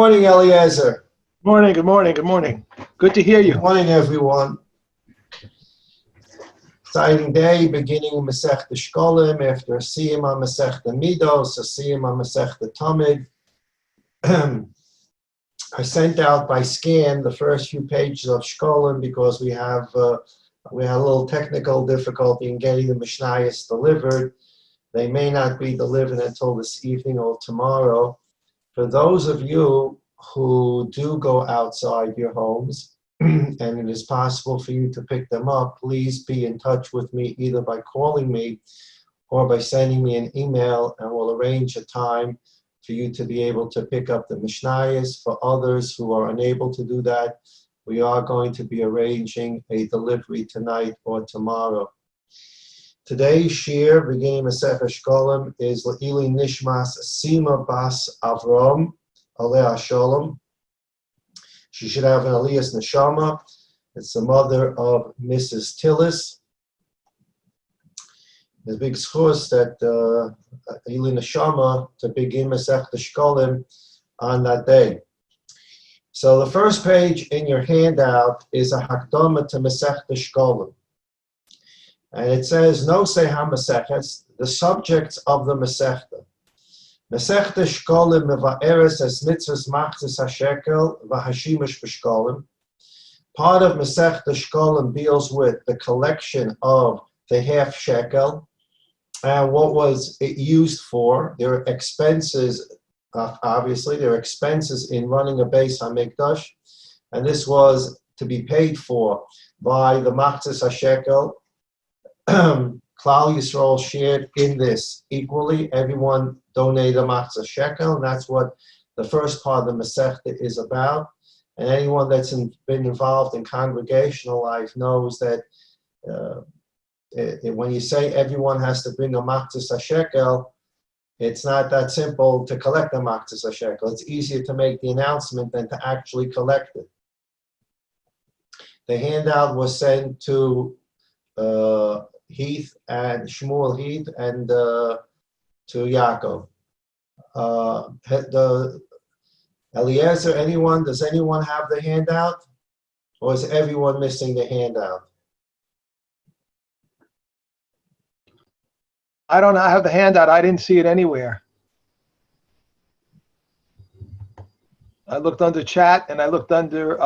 morning, Eliezer. Morning, good morning, good morning. Good to hear you. Good morning, everyone. Exciting day, beginning of Maseches Shekalim, after a siyum on Maseches Midos, a siyum on Maseches Tamid. I sent out by scan the first few pages of Shekalim because we had a little technical difficulty in getting the Mishnayos delivered. They may not be delivered until this evening or tomorrow. For those of you who do go outside your homes, and it is possible for you to pick them up, please be in touch with me either by calling me or by sending me an email, and we'll arrange a time for you to be able to pick up the Mishnayos. For others who are unable to do that, we are going to be arranging a delivery tonight or tomorrow. Today's shir, beginning Maseches Shekalim, is Le'ili Nishmas Sima Bas Avram, Aleh Shalom. She should have an Aliyas Neshama. It's the mother of Mrs. Tillis. There's a big schus that Le'ili Neshama to begin Maseches Shekalim on that day. So the first page in your handout is a Hakdama to Maseches Shekalim. And it says, No Seha Maseches, the subjects of the Masechta. Maseches Shekalim Meva'eres es mitzvahs machzis hashekel v'hashimush b'shekalim. Part of Maseches Shekalim deals with the collection of the half shekel and what was it used for. There are expenses, obviously, there are expenses in running a Beis HaMikdash, and this was to be paid for by the machzis hashekel. Klal Yisrael shared in this equally. Everyone donated a matzah shekel, and that's what the first part of the Masechta is about. And anyone that's been involved in congregational life knows that when you say everyone has to bring a matzah shekel, it's not that simple to collect a matzah shekel. It's easier to make the announcement than to actually collect it. The handout was sent to Heath and Shmuel Heath and to Yaakov. Eliezer, does anyone have the handout? Or is everyone missing the handout? I don't know. I have the handout. I didn't see it anywhere. I looked under chat and I looked under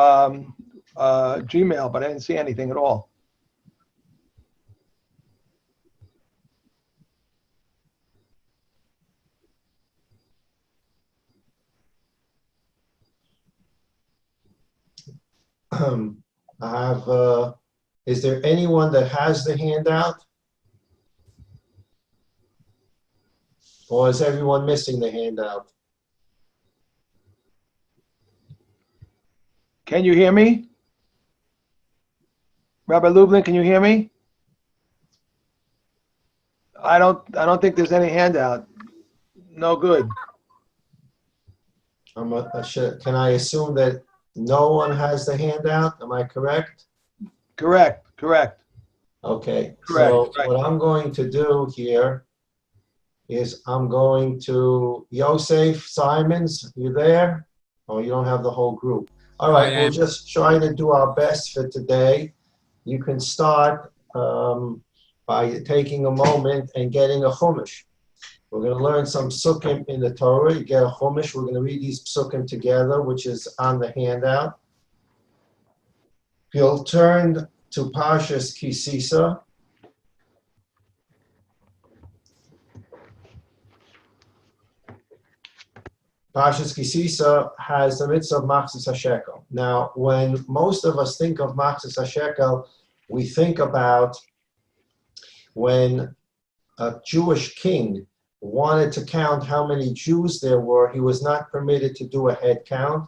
Gmail, but I didn't see anything at all. I have, is there anyone that has the handout? Or is everyone missing the handout? Can you hear me? Rabbi Lublin, can you hear me? I don't think there's any handout. No good. Can I assume that no one has the handout? Am I correct? Correct. Okay. Correct. So Right. what I'm going to do here is I'm going to Yosef Simons. You there? Oh, you don't have the whole group. All right. We'll just try to do our best for today. You can start by taking a moment and getting a chumash. We're going to learn some psukim in the Torah. You get a chumash. We're going to read these psukim together, which is on the handout. You'll turn to Parshas Kisisa. Parshas Kisisa has the mitzvah of machzis hashekel. Now, when most of us think of machzis hashekel, we think about when a Jewish king wanted to count how many Jews there were. He was not permitted to do a head count.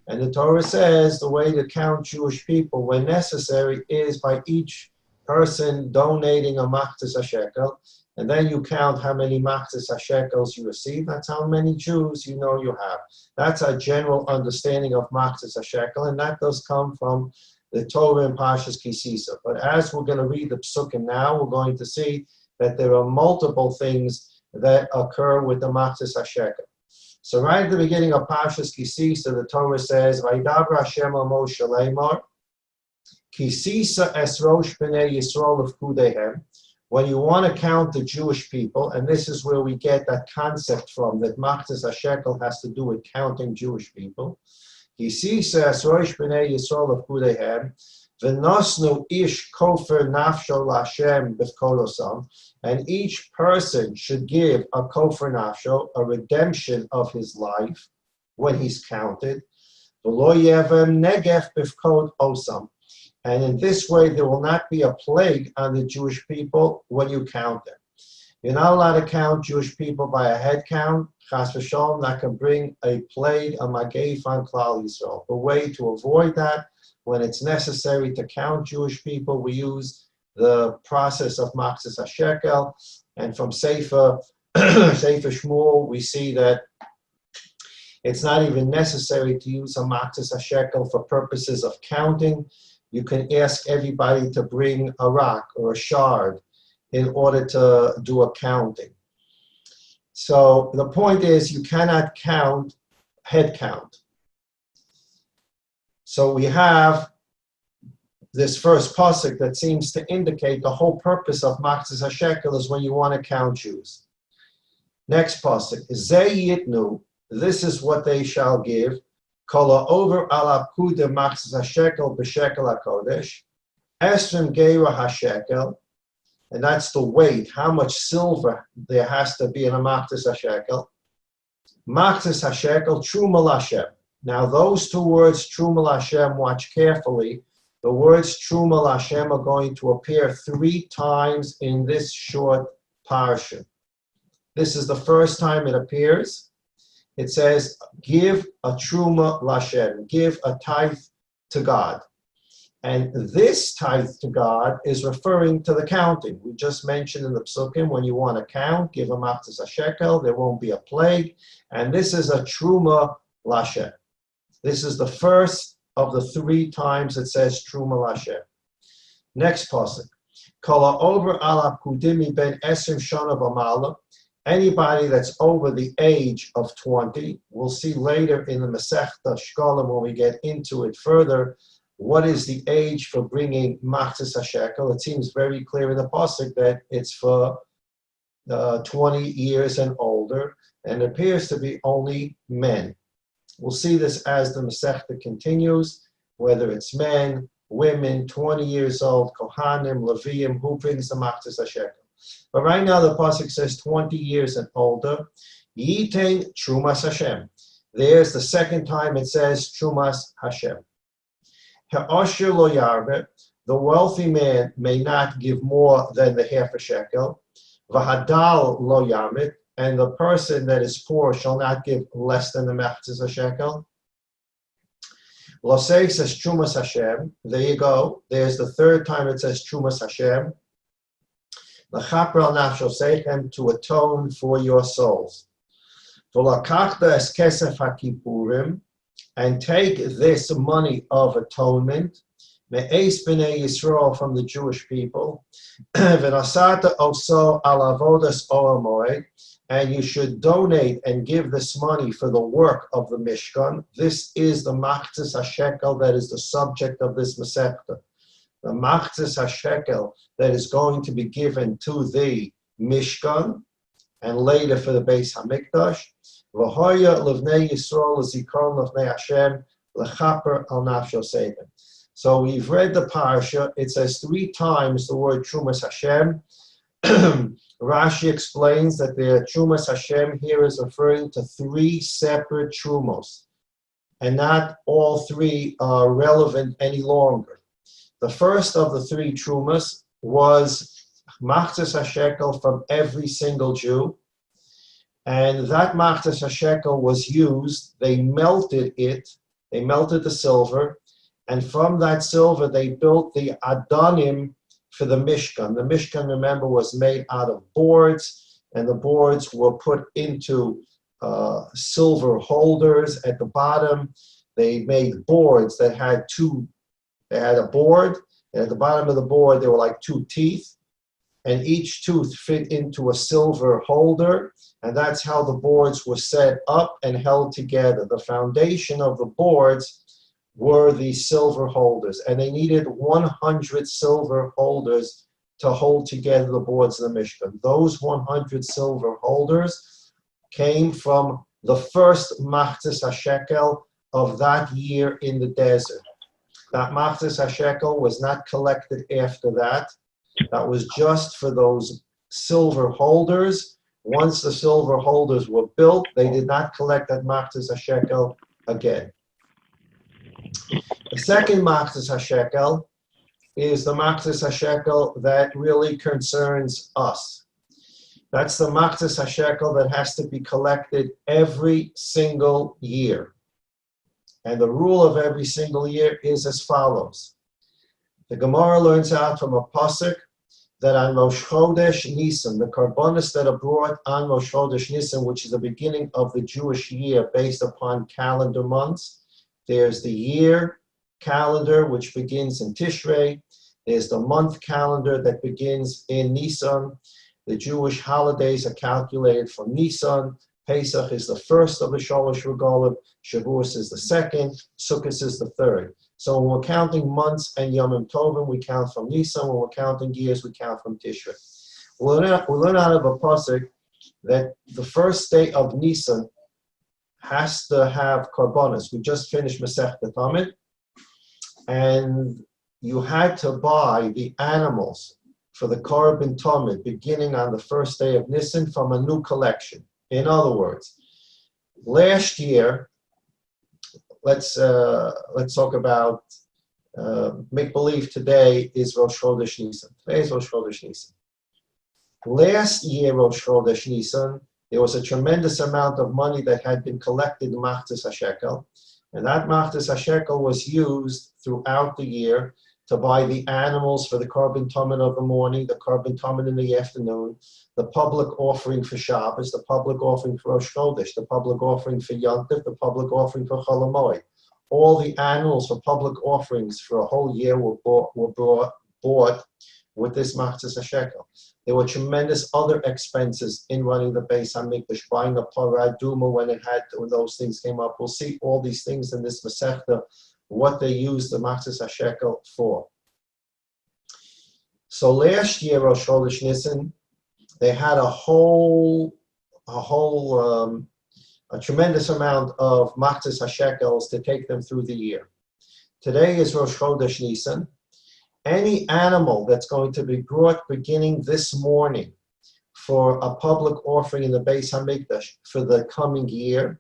And the Torah says the way to count Jewish people when necessary is by each person donating a machzis hashekel. And then you count how many machzis hashekels you receive. That's how many Jews you know you have. That's a general understanding of machzis hashekel, and that does come from the Torah and Parshas Kisisa. But as we're going to read the psukim now, we're going to see that there are multiple things that occur with the machzis hashekel. So right at the beginning of Parshas Kisisa, the Torah says, "Vayidabra Hashem al Moshe Lemor, Kisisa es rosh b'nei Yisrael lefkudehem." When you want to count the Jewish people, and this is where we get that concept from, that Machzis HaShekel has to do with counting Jewish people. Kisisa es rosh b'nei Yisrael lefkudehem, v'nosnu ish kofer nafsho l'Hashem b'kolosam, and each person should give a kofer nafsho, a redemption of his life, when he's counted. V'lo yevem negef b'kod osam. And in this way, there will not be a plague on the Jewish people when you count them. You're not allowed to count Jewish people by a head count. Chas v'shalom, that can bring a plague, a mageif on Klal Yisrael. The way to avoid that, when it's necessary to count Jewish people, we use the process of Machzis HaShekel. And from Sefer Shmuel, we see that it's not even necessary to use a Machzis HaShekel for purposes of counting. You can ask everybody to bring a rock or a shard in order to do a counting. So the point is, you cannot count head count. So we have this first pasuk that seems to indicate the whole purpose of Machzis HaShekel is when you want to count Jews. Next pasuk, Zeh yitnu, this is what they shall give. Kola over ala kuda Machzis HaShekel b'shekel HaKodesh, esrim geira HaShekel, and that's the weight, how much silver there has to be in a Machzis HaShekel. Machzis HaShekel, Truma L'Hashem. Now those two words, Truma L'Hashem, watch carefully. The words Truma L'Hashem are going to appear 3 times in this short parsha. This is the first time it appears. It says, give a truma l'Hashem, give a tithe to God. And this tithe to God is referring to the counting. We just mentioned in the Psukim, when you want to count, give a Machzis HaShekel, there won't be a plague. And this is a truma l'Hashem. This is the first of the 3 times it says truma l'Hashem. Next pasuk, Kala over ala kudimi ben esrim shana v'mala. Anybody that's over the age of 20, we'll see later in the Maseches Shekalim when we get into it further, what is the age for bringing Machzis HaShekel. It seems very clear in the pasuk that it's for 20 years and older, and it appears to be only men. We'll see this as the Masechta continues, whether it's men, women, 20 years old, Kohanim, Leviim, who brings the Machzis HaShekel. But right now the pasuk says 20 years and older. Yitain Trumas Hashem. There's the second time it says Trumas Hashem. Ha'osher lo yarve. The wealthy man may not give more than the half a shekel. V'hadal lo yamit. And the person that is poor shall not give less than the Machzis HaShekel. Losei says Trumas Hashem. There you go. There's the third time it says Trumas Hashem. L'chaper al nafsho seichem, to atone for your souls. V'lakachta es kesef hakipurim, and take this money of atonement, me'es b'nei Yisrael, from the Jewish people, v'nasata oso al avodas Ohel Moed, and you should donate and give this money for the work of the Mishkan. This is the Machzis HaShekel that is the subject of this Masechta. The Machzis HaShekel that is going to be given to the Mishkan and later for the Beis HaMikdash. V'hoya l'vnei Yisrael l'zikron l'vnei Hashem l'chaper al nafsho seichem. So we've read the parsha. It says 3 times the word Trumas Hashem. Rashi explains that the Trumas Hashem here is referring to 3 separate Trumos, and not all 3 are relevant any longer. The first of the 3 Trumas was Machzis HaShekel from every single Jew, and that Machzis HaShekel was used. They melted it, they melted the silver, and from that silver they built the Adonim for the Mishkan. The Mishkan, remember, was made out of boards, and the boards were put into silver holders at the bottom. They made boards that had 2. They had a board, and at the bottom of the board there were like 2 teeth, and each tooth fit into a silver holder, and that's how the boards were set up and held together. The foundation of the boards were these silver holders, and they needed 100 silver holders to hold together the boards of the Mishkan. Those 100 silver holders came from the first Machzis HaShekel of that year in the desert. That Machzis HaShekel was not collected after that. That was just for those silver holders. Once the silver holders were built, they did not collect that Machzis HaShekel again. The second Machzis HaShekel is the Machzis HaShekel that really concerns us. That's the Machzis HaShekel that has to be collected every single year. And the rule of every single year is as follows. The Gemara learns out from a pasuk that on Rosh Chodesh Nisan, the karbonos that are brought on Rosh Chodesh Nisan, which is the beginning of the Jewish year based upon calendar months, there's the year calendar, which begins in Tishrei. There's the month calendar that begins in Nisan. The Jewish holidays are calculated from Nisan. Pesach is the first of the Shalosh Regalim. Shavuos is the second. Sukkot is the third. So when we're counting months and Yomim Tovim, we count from Nisan. When we're counting years, we count from Tishrei. We learn out of a pasuk that the first day of Nisan has to have karbonos. We just finished Masechet Tamid, and you had to buy the animals for the Korban Tamid beginning on the first day of Nisan from a new collection. In other words, last year, let's talk about make-believe today is Rosh Chodesh Nisan. Today is Rosh Chodesh Nisan. Last year, Rosh Chodesh Nisan, there was a tremendous amount of money that had been collected in Machzis HaShekel, and that Machzis HaShekel was used throughout the year to buy the animals for the Korban Tamid of the morning, the Korban Tamid in the afternoon, the public offering for Shabbos, the public offering for Rosh Chodesh, the public offering for Yom Tov, the public offering for Chol HaMoed. All the animals for public offerings for a whole year were bought with this Machzis HaShekel. There were tremendous other expenses in running the Beis HaMikdash, buying a Parah Aduma when those things came up. We'll see all these things in this Masechta, what they used the Machzis HaShekel for. So last year, Rosh Chodesh Nisan, they had a tremendous amount of Machzis HaShekels to take them through the year. Today is Rosh Chodesh Nisan. Any animal that's going to be brought beginning this morning for a public offering in the Beis HaMikdash for the coming year,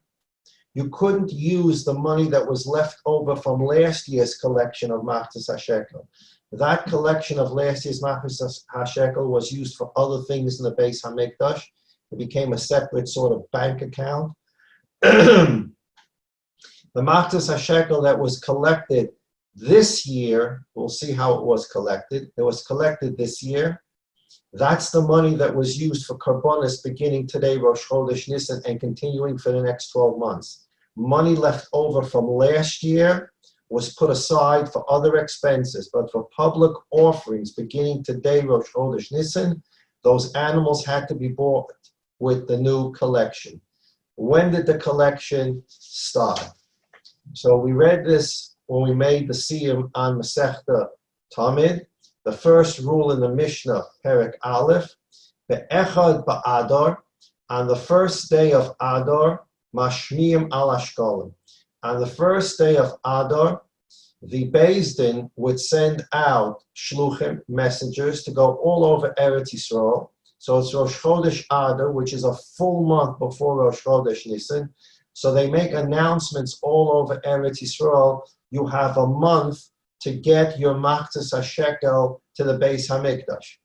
you couldn't use the money that was left over from last year's collection of Machzis HaShekel. That collection of last year's Machzis HaShekel was used for other things in the Beis HaMikdash. It became a separate sort of bank account. The Machzis HaShekel that was collected this year, we'll see how it was collected. It was collected this year. That's the money that was used for karbonos beginning today, Rosh Chodesh Nisan, and continuing for the next 12 months. Money left over from last year was put aside for other expenses, but for public offerings beginning today, Rosh Chodesh Nisan, those animals had to be bought with the new collection. When did the collection start? So we read this when we made the Siyum on Masechta Tamid. The first rule in the Mishnah, Perek Aleph, Be'echad Ba'adar, on the first day of Adar, Mashmiim al Ashkolim. On the first day of Adar, the Beis Din would send out shluchim, messengers, to go all over Eretz Yisrael. So it's Rosh Chodesh Adar, which is a full month before Rosh Chodesh Nisan. So they make announcements all over Eretz Yisrael. You have a month to get your Machzis HaShekel to the Beis HaMikdash.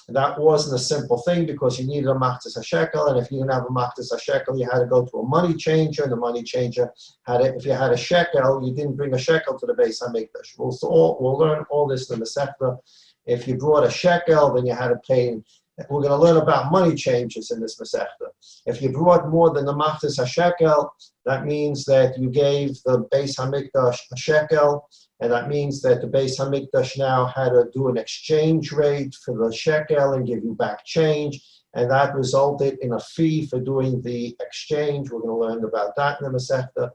That wasn't a simple thing because you needed a Machzis HaShekel, and if you didn't have a Machzis HaShekel, you had to go to a money changer, and the money changer if you had a shekel, you didn't bring a shekel to the Beis HaMikdash. We'll learn all this in the Masechta. If you brought a shekel, then you had to pay. We're going to learn about money changes in this Masechta. If you brought more than the Machzis HaShekel, that means that you gave the Beis HaMikdash a shekel, and that means that the Beis Hamikdash now had to do an exchange rate for the shekel and give you back change, and that resulted in a fee for doing the exchange. We're going to learn about that in the Masechta.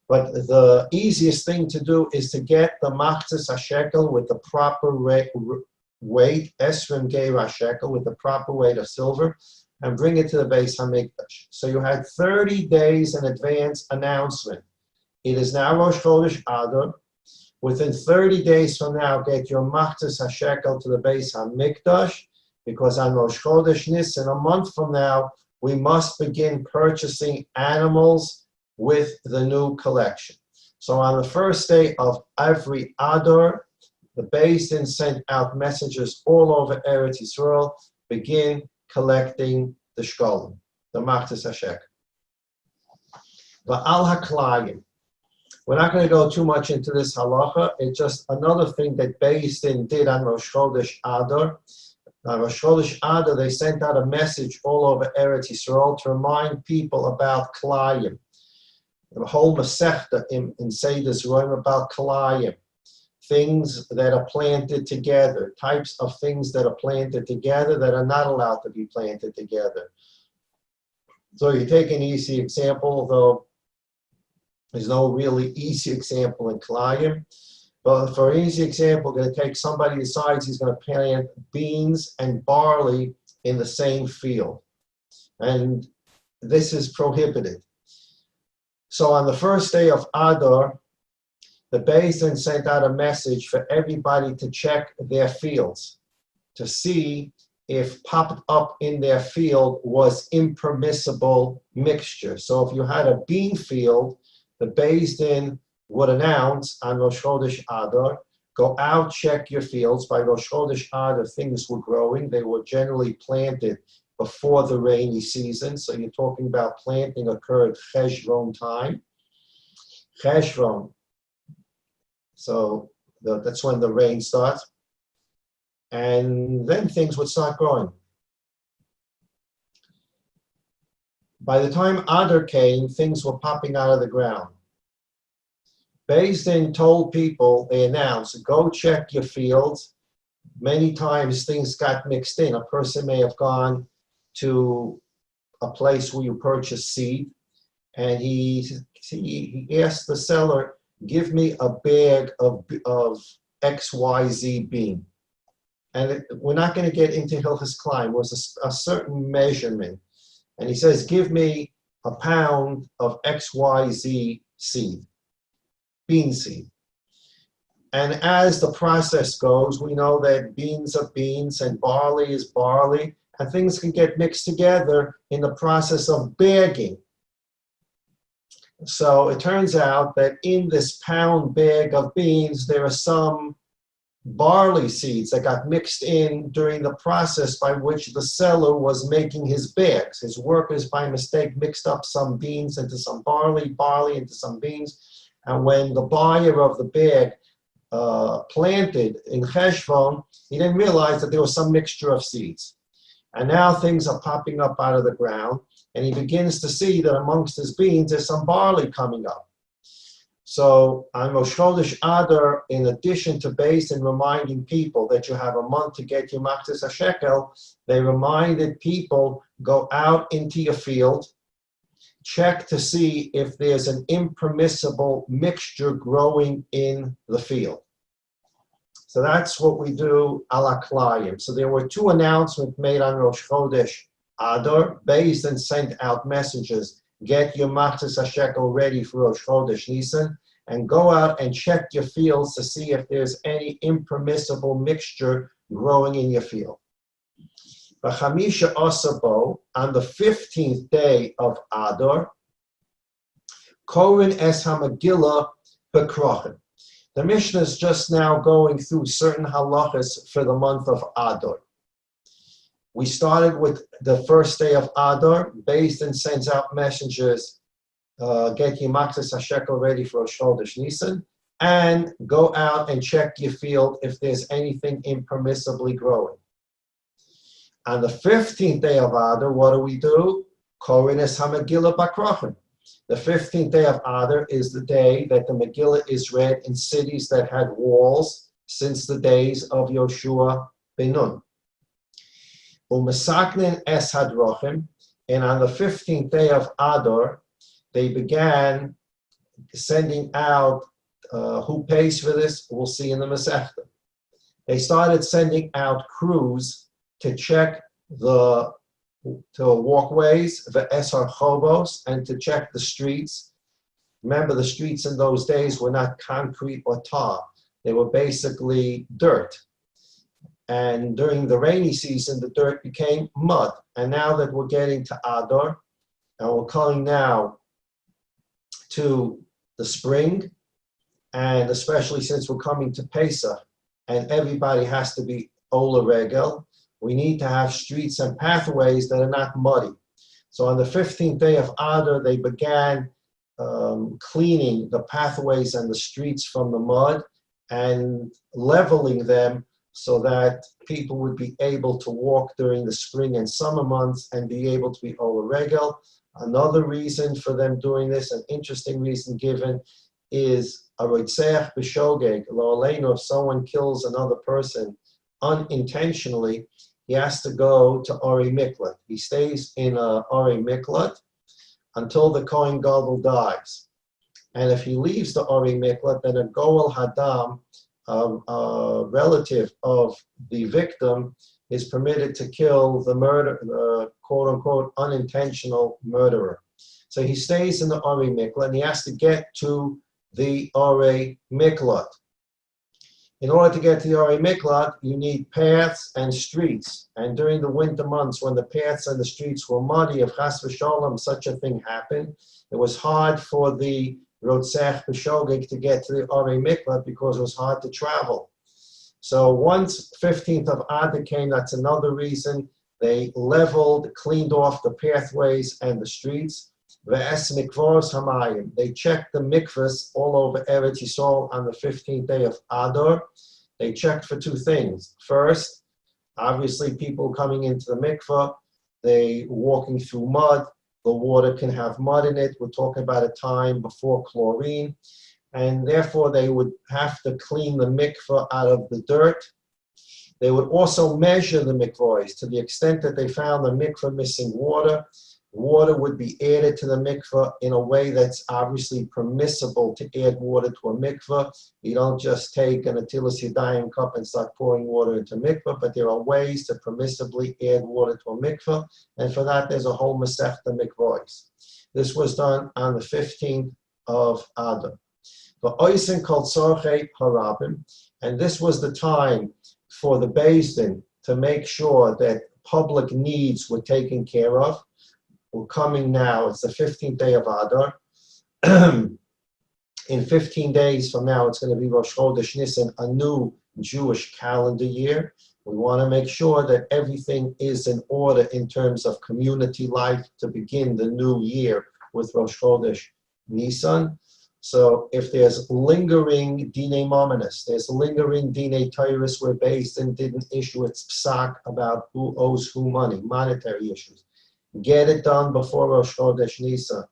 But the easiest thing to do is to get the machzis hashekel with the proper weight, esrim geira shekel, with the proper weight of silver, and bring it to the Beis Hamikdash. So you had 30 days in advance announcement. It is now Rosh Chodesh Adar. Within 30 days from now, get your machzis hashekel to the Beis Hamikdash, because on Rosh Chodesh Nisan, a month from now, we must begin purchasing animals with the new collection. So on the first day of every Adar, the Beis Din sent out messages all over Eretz Yisrael, begin collecting the Shekalim, the machzis hashekel. Va'al haklayim. We're not going to go too much into this halacha. It's just another thing that Beis Din did on Rosh Chodesh Adar. On Rosh Chodesh Adar, they sent out a message all over Eretz Yisrael to remind people about klayim. The whole Masechta in Seidas Roim about klayim, things that are planted together, types of things that are planted together that are not allowed to be planted together. So you take an easy example, though there's no really easy example in klayim. But for an easy example, we're going to take somebody who decides he's going to plant beans and barley in the same field. And this is prohibited. So on the first day of Adar, the Beis Din sent out a message for everybody to check their fields to see if popped up in their field was impermissible mixture. So if you had a bean field, the Beis Din would announce on Rosh Chodesh Adar, go out, check your fields. By Rosh Chodesh Adar, things were growing. They were generally planted before the rainy season. So you're talking about planting occurred Cheshvan time. Cheshvan. So that's when the rain starts. And then things would start growing. By the time Adar came, things were popping out of the ground. Beis Din told people, they announced, go check your fields. Many times things got mixed in. A person may have gone to a place where you purchase seed, and he asked the seller, give me a bag of XYZ bean. And we're not going to get into Hilchos Klein. It was a certain measurement. And he says, give me a pound of XYZ seed, bean seed. And as the process goes, we know that beans are beans and barley is barley, and things can get mixed together in the process of bagging. So it turns out that in this pound bag of beans, there are some barley seeds that got mixed in during the process by which the seller was making his bags. His workers, by mistake, mixed up some beans into some barley, barley into some beans. And when the buyer of the bag planted in Cheshvan, he didn't realize that there was some mixture of seeds. And now things are popping up out of the ground, and he begins to see that amongst his beans, there's some barley coming up. So on Rosh Chodesh Adar, in addition to Beis Din reminding people that you have a month to get your machzis hashekel, they reminded people, go out into your field, check to see if there's an impermissible mixture growing in the field. So that's what we do ala klayim. So there were two announcements made on Rosh Chodesh Adar. Beis Din sent out messages, get your machzis hashekel ready for Rosh Chodesh Nisan, and go out and check your fields to see if there's any impermissible mixture growing in your field. B'chamisha Osabo, on the 15th day of Adar, Korin es HaMegillah B'Krochen. The Mishnah is just now going through certain halachas for the month of Adar. We started with the first day of Adar. Beis Din sends out messengers, get your machzis hashekel ready for Rosh Chodesh Nisan, and go out and check your field if there's anything impermissibly growing. On the 15th day of Adar, what do? Korin es HaMegillah B'Krochen. The 15th day of Adar is the day that the Megillah is read in cities that had walls since the days of Yoshua ben Nun. U'mesaknin es hadrochim, and on the 15th day of Adar, they began sending out, who pays for this? We'll see in the Masechta. They started sending out crews to check the walkways, the Esar Chobos, and to check the streets. Remember, the streets in those days were not concrete or tar. They were basically dirt. And during the rainy season, the dirt became mud. And now that we're getting to Adar, and we're coming now to the spring, and especially since we're coming to Pesach, and everybody has to be Ola Regel, we need to have streets and pathways that are not muddy. So on the 15th day of Adar, they began cleaning the pathways and the streets from the mud and leveling them so that people would be able to walk during the spring and summer months and be able to be Ola Regel. Another reason for them doing this, an interesting reason given, is a Roitzeach B'Shogeg, Lo Aleinu, if someone kills another person unintentionally, he has to go to Ori Miklat. He stays in Ori Miklat until the Kohen Gadol dies. And if he leaves the Ori Miklat, then a Goel Hadam, a relative of the victim, is permitted to kill the quote-unquote unintentional murderer. So he stays in the Ori Miklat, and he has to get to the Ori Miklat. In order to get to the Ori Miklat, you need paths and streets. And during the winter months, when the paths and the streets were muddy, if Chas v'Sholom such a thing happened, it was hard for the Rotzech B'Shogeg to get to the Ori Miklat because it was hard to travel. So once 15th of Adar came, that's another reason. They leveled, cleaned off the pathways and the streets. Ve'es mikvos hamayim. They checked the mikvahs all over Eretz Yisrael on the 15th day of Adar. They checked for two things. First, obviously people coming into the mikvah, they walking through mud. The water can have mud in it. We're talking about a time before chlorine. And therefore they would have to clean the mikvah out of the dirt. They would also measure the mikvahs to the extent that they found the mikvah missing water. Water would be added to the mikvah in a way that's obviously permissible to add water to a mikvah. You don't just take an Atilas Yadayim cup and start pouring water into mikvah, but there are ways to permissibly add water to a mikvah, and for that there's a whole Masechta mikvahs. This was done on the 15th of Adar. V'oisen kol tzorchei harabim, and this was the time for the Beis Din to make sure that public needs were taken care of. We're coming now, it's the 15th day of Adar. In 15 days from now, it's going to be Rosh Chodesh Nisan, a new Jewish calendar year. We want to make sure that everything is in order in terms of community life to begin the new year with Rosh Chodesh Nisan. So if there's lingering Dinei Mominus, there's lingering Dinei Tyrus where Beis Din didn't issue its psak about who owes who money, monetary issues. Get it done before Rosh Chodesh Nisan.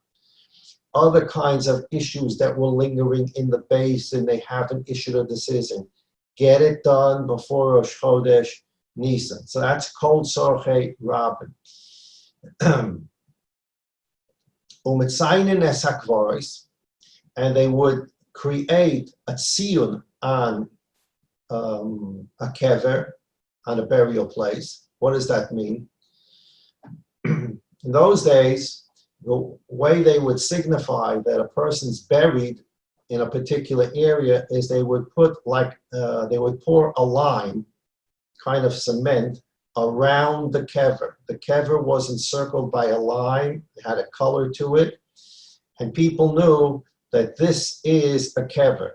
Other kinds of issues that were lingering in the Beis Din, they haven't issued a decision. Get it done before Rosh Chodesh Nisan. So that's Kol Tzorchei Rabin. U'mitzayin es hakvaros, and they would create a tziyun on a kever, on a burial place. What does that mean? In those days, the way they would signify that a person's buried in a particular area is they would put they would pour a line, kind of cement, around the kever. The kever was encircled by a line, it had a color to it, and people knew that this is a kever.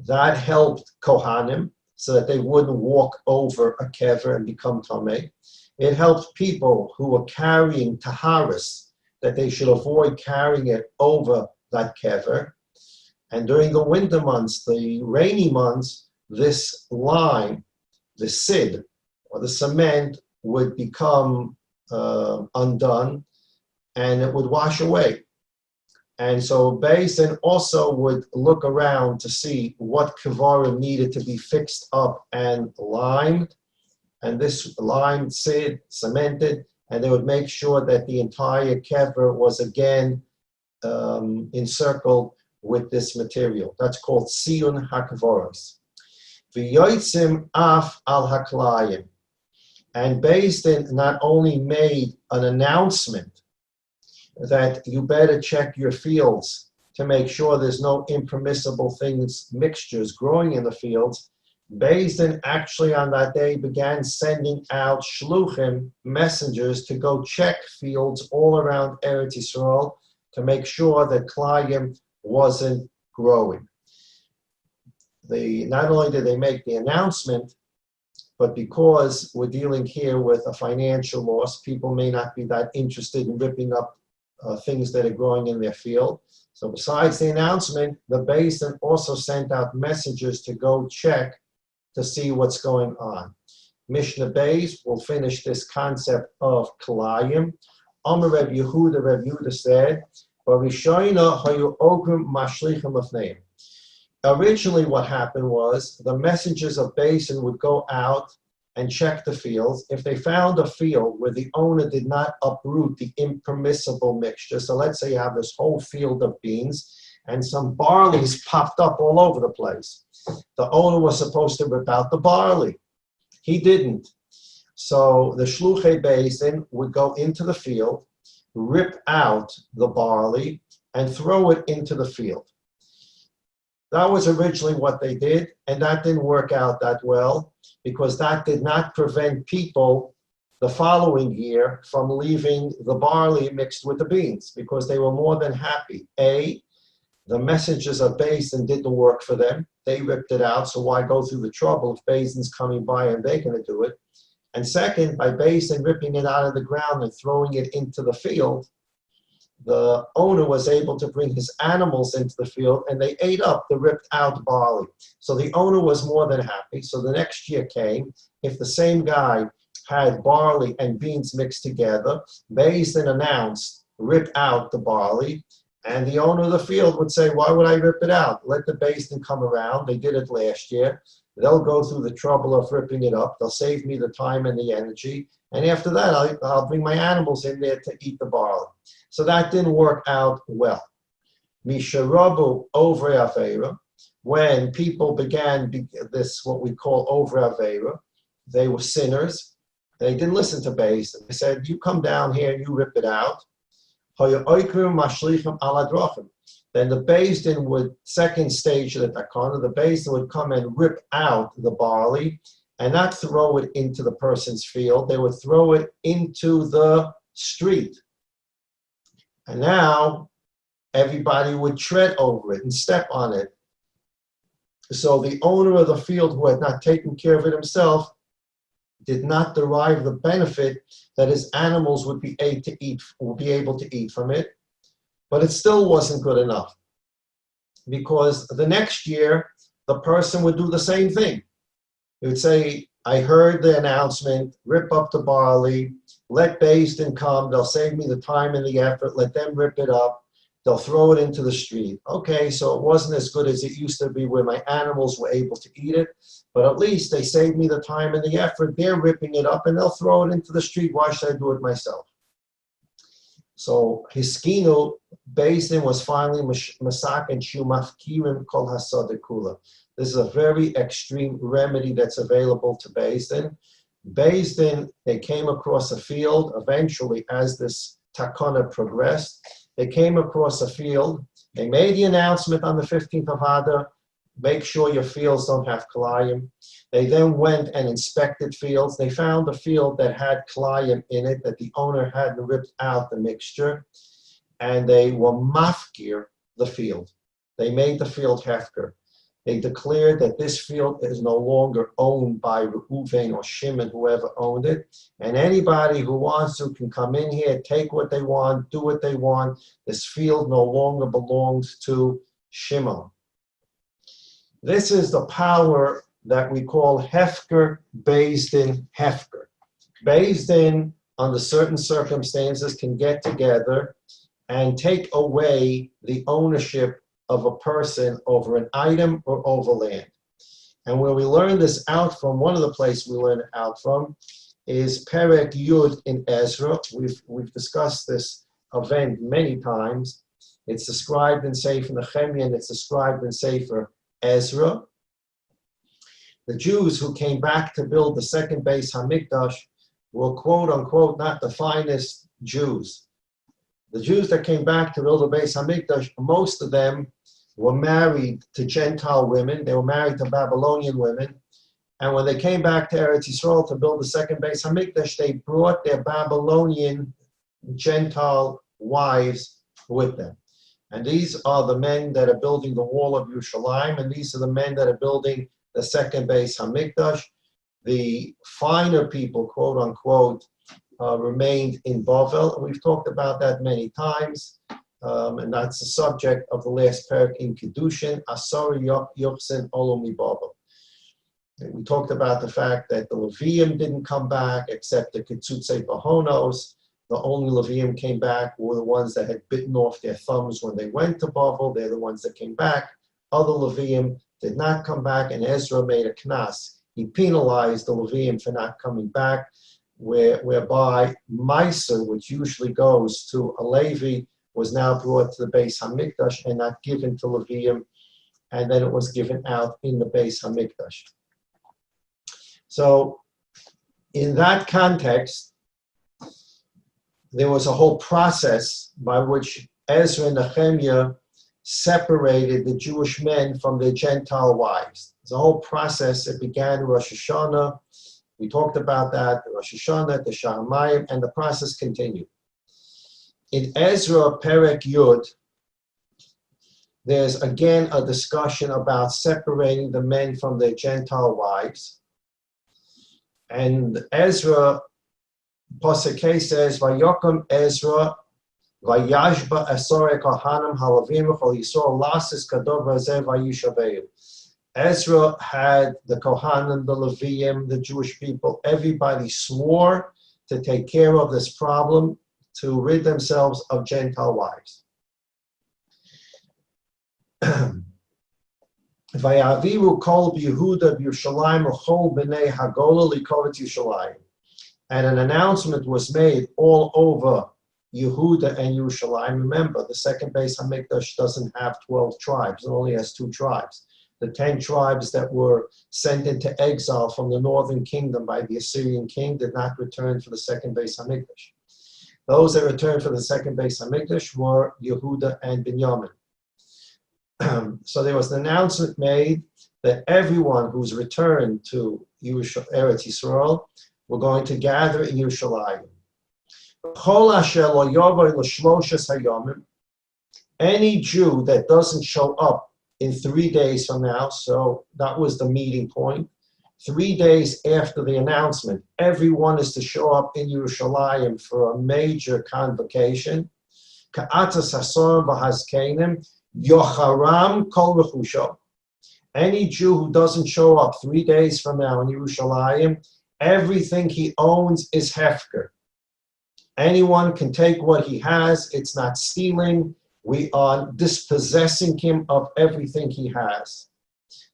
That helped Kohanim so that they wouldn't walk over a kever and become tamei. It helped people who were carrying taharis, that they should avoid carrying it over that kever. And during the winter months, the rainy months, this line, the sid, or the cement, would become undone, and it would wash away. And so Basin also would look around to see what kavarim needed to be fixed up and limed, and this limed, cemented, and they would make sure that the entire kever was again encircled with this material. That's called siyun hakavoros. V'yotzim af al haklayim. And Beis Din not only made an announcement that you better check your fields to make sure there's no impermissible things, mixtures growing in the fields. Beis Din actually on that day began sending out shluchim, messengers, to go check fields all around Eretz Yisrael to make sure that Klayim wasn't growing. Not only did they make the announcement, but because we're dealing here with a financial loss, people may not be that interested in ripping up things that are growing in their field. So besides the announcement, the Beis Din also sent out messengers to go check to see what's going on. Mishnah Beis will finish this concept of Kalayim. Amar Reb Yehuda said, originally what happened was the messengers of Beis Din would go out and check the fields. If they found a field where the owner did not uproot the impermissible mixture, so let's say you have this whole field of beans and some barley's popped up all over the place. The owner was supposed to rip out the barley. He didn't. So the Shluchei Beis Din would go into the field, rip out the barley, and throw it into the field. That was originally what they did, and that didn't work out that well because that did not prevent people the following year from leaving the barley mixed with the beans because they were more than happy. The messengers of Beis Din did the work for them. They ripped it out, so why go through the trouble if Beis Din's coming by and they're going to do it? And second, by Beis Din ripping it out of the ground and throwing it into the field, the owner was able to bring his animals into the field and they ate up the ripped out barley. So the owner was more than happy. So the next year came, if the same guy had barley and beans mixed together, Beis Din announced, rip out the barley, and the owner of the field would say, why would I rip it out? Let the Beis Din come around. They did it last year. They'll go through the trouble of ripping it up. They'll save me the time and the energy. And after that, I'll bring my animals in there to eat the barley. So that didn't work out well. Misharabu over Avera, when people began this, what we call over Avera, they were sinners. They didn't listen to Beis Din. They said, you come down here and you rip it out. Then the Beis Din would, second stage of the takana, the Beis Din would come and rip out the barley and not throw it into the person's field. They would throw it into the street. And now everybody would tread over it and step on it. So the owner of the field who had not taken care of it himself did not derive the benefit that his animals would be able to eat from it, but it still wasn't good enough because the next year the person would do the same thing. He would say, I heard the announcement, rip up the barley, let Beis Din come, they'll save me the time and the effort, let them rip it up, they'll throw it into the street. Okay, so it wasn't as good as it used to be where my animals were able to eat it, but at least they saved me the time and the effort. They're ripping it up and they'll throw it into the street. Why should I do it myself? So Hiskinu, Beis Din was finally Masak and Shumafkirim Kol Hasadikula. This is a very extreme remedy that's available to Beis Din. Beis Din, they came across a field eventually as this takana progressed. They came across a field. They made the announcement on the 15th of Adar, make sure your fields don't have kalayim. They then went and inspected fields. They found a field that had kalayim in it, that the owner hadn't ripped out the mixture, and they were mafkir the field. They made the field hefker. They declared that this field is no longer owned by Reuven or Shimon, whoever owned it, and anybody who wants to can come in here, take what they want, do what they want. This field no longer belongs to Shimon. This is the power that we call Hefker, Beis Din, Hefker. Beis Din, under certain circumstances, can get together and take away the ownership of a person over an item or over land. And where we learn this out from, one of the places we learn it out from is Perek Yud in Ezra. We've discussed this event many times. It's described in Sefer Nehemiah and it's described in Sefer Ezra. The Jews who came back to build the second Beis Hamikdash were quote unquote not the finest Jews. The Jews that came back to build the Beis Hamikdash, most of them were married to Gentile women. They were married to Babylonian women. And when they came back to Eretz Yisrael to build the second Beis Hamikdash, they brought their Babylonian Gentile wives with them. And these are the men that are building the wall of Yerushalayim, and these are the men that are building the second Beis Hamikdash. The finer people, quote unquote, remained in Bavel. We've talked about that many times. And that's the subject of the last parak in Kedushin, Asar Yochsen Olomi Bavel. We talked about the fact that the Levium didn't come back except the Ketzutzei Bahonos. The only Levium came back were the ones that had bitten off their thumbs when they went to Bavel. They're the ones that came back. Other Levium did not come back, and Ezra made a knas. He penalized the Levium for not coming back, whereby Meiser, which usually goes to a Levi, was now brought to the Beis Hamikdash and not given to Levium, and then it was given out in the Beis Hamikdash. So, in that context, there was a whole process by which Ezra and Nehemiah separated the Jewish men from their Gentile wives. There's a whole process. It began in Rosh Hashanah. We talked about that, the Rosh Hashanah, the Shahamayim, and the process continued. In Ezra Perek Yud, there's again a discussion about separating the men from their Gentile wives. And Ezra, Pasuk says, Vayokum Ezra, Vayashba Asore Kohanim Halavim Chol Yisrael Lasis Kadov Razeh Vayishaveyu. Ezra had the Kohanim, the Leviim, the Jewish people, everybody swore to take care of this problem, to rid themselves of Gentile wives. Vayaviru kol b'Yehuda b'Yerushalayim l'chol b'nei Hagola likovet Yerushalayim. And an announcement was made all over Yehuda and Yerushalayim. Remember, the second Beis Hamikdash doesn't have 12 tribes. It only has 2 tribes. The 10 tribes that were sent into exile from the northern kingdom by the Assyrian king did not return for the second Beis Hamikdash. Those that returned for the second Beis Hamikdash were Yehuda and Binyamin. So there was an announcement made that everyone who's returned to Eretz Yisrael were going to gather in Yerushalayim. Any Jew that doesn't show up in 3 days from now, so that was the meeting point, 3 days after the announcement, everyone is to show up in Yerushalayim for a major convocation. Yocharam kol rechusho. Any Jew who doesn't show up 3 days from now in Yerushalayim, everything he owns is hefker. Anyone can take what he has. It's not stealing. We are dispossessing him of everything he has.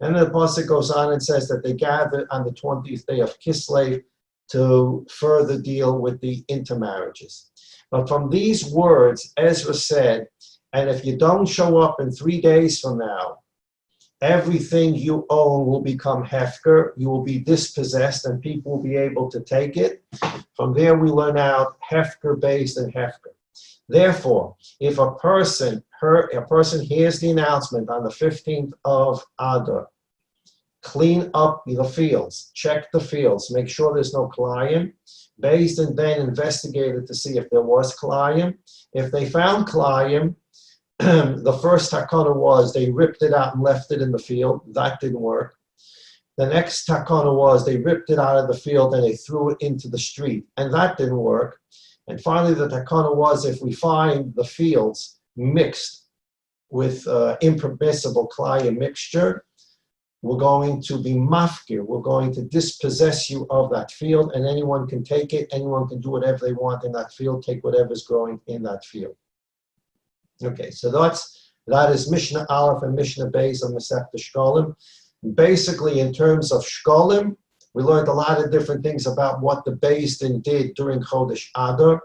And then the pasuk goes on and says that they gathered on the 20th day of Kislev to further deal with the intermarriages. But from these words, Ezra said, and if you don't show up in 3 days from now, everything you own will become hefker, you will be dispossessed, and people will be able to take it. From there we learn out hefker based and hefker. Therefore, if a person hears the announcement on the 15th of Adar, clean up the fields, check the fields, make sure there's no kalayim, based and then investigated to see if there was kalayim. If they found kalayim, the first takana was they ripped it out and left it in the field. That didn't work. The next takana was they ripped it out of the field and they threw it into the street, and that didn't work. And finally, the takana was if we find the fields mixed with impermissible klaya mixture, we're going to be mafkir. We're going to dispossess you of that field, and anyone can take it. Anyone can do whatever they want in that field, take whatever's growing in that field. Okay, so that is Mishnah Aleph and Mishnah Beis on Maseches Shekalim. Basically, in terms of Shekalim, we learned a lot of different things about what the Beis Din did during Chodesh Adar.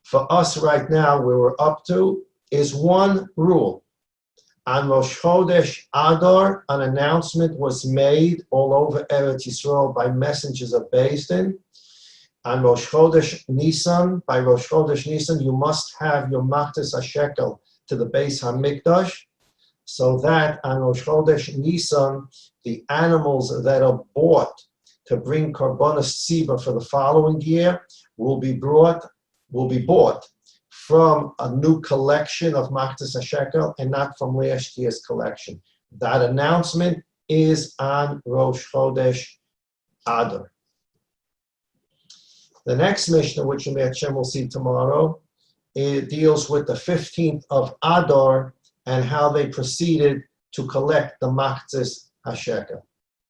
For us right now, where we're up to is one rule. On Rosh Chodesh Adar, an announcement was made all over Eretz Yisrael by messengers of Beis Din. On Rosh Chodesh Nisan, by Rosh Chodesh Nisan, you must have your Machtes HaShekel to the Beis HaMikdash, so that on Rosh Chodesh Nisan, the animals that are bought to bring Karbonos Tziva for the following year will be bought from a new collection of Machtes HaShekel and not from last year's collection. That announcement is on Rosh Chodesh Adar. The next Mishnah, which Hashem will see tomorrow, it deals with the 15th of Adar and how they proceeded to collect the Machtes HaShekel.